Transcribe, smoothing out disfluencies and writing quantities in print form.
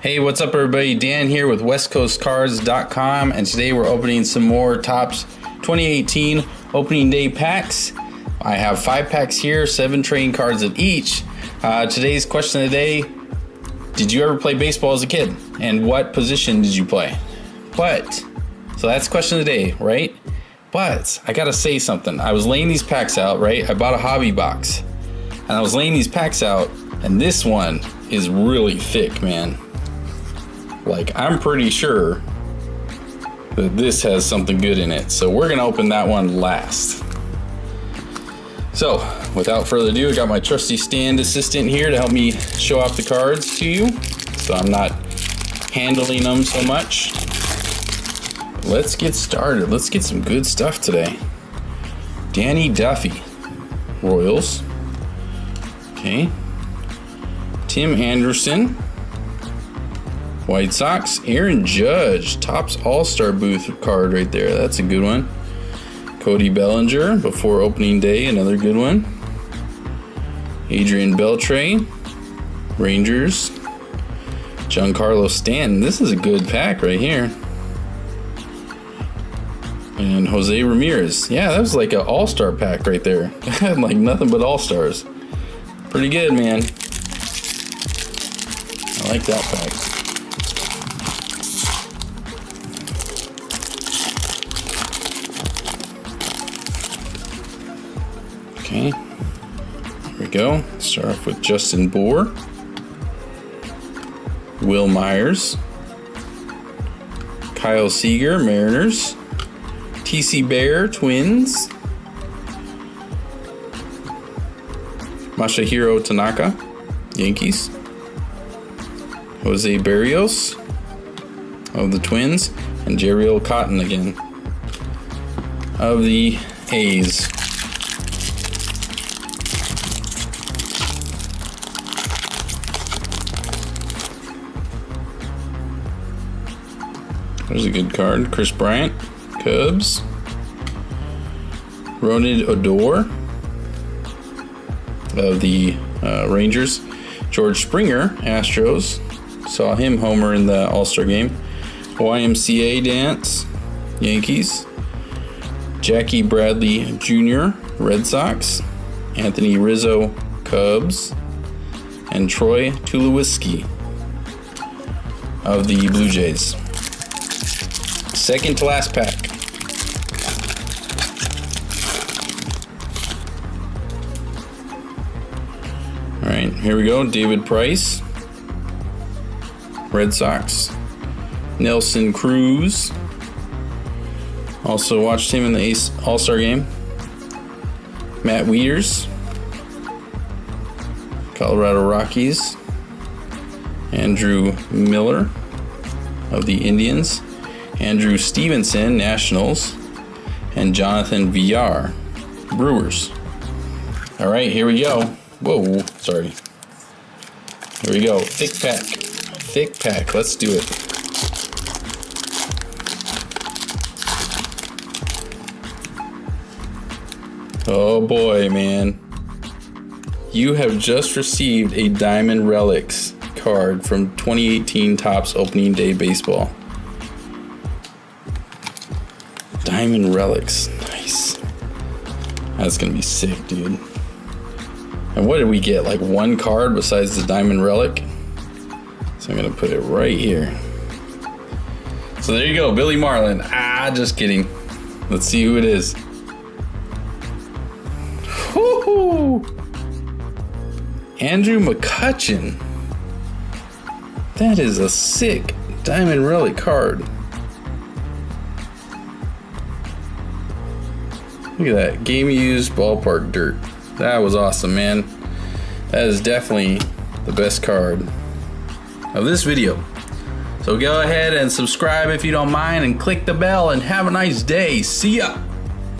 Hey, what's up everybody? Dan here with westcoastcards.com, and today we're opening some more Topps 2018 opening day packs. I have 5 packs here, 7 trading cards of each. Today's question of the day: did you ever play baseball as a kid? And what position did you play? So that's question of the day, right? But I gotta say something. I was laying these packs out, right? I bought a hobby box, and I was laying these packs out, and this one is really thick, man. Like, I'm pretty sure that this has something good in it. So we're gonna open that one last. So without further ado, I got my trusty stand assistant here to help me show off the cards to you, so I'm not handling them so much. Let's get started. Let's get some good stuff today. Danny Duffy, Royals. Okay. Tim Anderson, White Sox. Aaron Judge, Topps All-Star booth card right there. That's a good one. Cody Bellinger, before opening day, another good one. Adrian Beltre, Rangers. Giancarlo Stanton. This is a good pack right here. And Jose Ramirez. Yeah, that was like an all-star pack right there. Had like nothing but all-stars. Pretty good, man. I like that pack. Okay, here we go. Start off with Justin Bour, Will Myers, Kyle Seager, Mariners, TC Bear, Twins, Masahiro Tanaka, Yankees, Jose Barrios of the Twins, and Jeriel Cotton again of the A's. There's a good card. Chris Bryant, Cubs. Ronald Odor of the Rangers. George Springer, Astros. Saw him homer in the All-Star game. YMCA dance, Yankees. Jackie Bradley Jr., Red Sox. Anthony Rizzo, Cubs. And Troy Tulowitzki of the Blue Jays. Second to last pack. All right, here we go. David Price, Red Sox. Nelson Cruz. Also watched him in the Ace All-Star game. Matt Wieters, Colorado Rockies. Andrew Miller of the Indians. Andrew Stevenson, Nationals, and Jonathan Villar, Brewers. All right, here we go. Whoa, sorry. Here we go. Thick pack. Thick pack. Let's do it. Oh boy, man. You have just received a Diamond Relics card from 2018 Topps Opening Day Baseball. Diamond Relics, nice. That's gonna be sick, dude. And what did we get? Like one card besides the Diamond Relic? So I'm gonna put it right here. So there you go, Billy Marlin. Just kidding. Let's see who it is. Woo-hoo! Andrew McCutchen. That is a sick Diamond Relic card. Look at that. Game used ballpark dirt. That was awesome, man. That is definitely the best card of this video. So go ahead and subscribe if you don't mind, and click the bell, and have a nice day. See ya.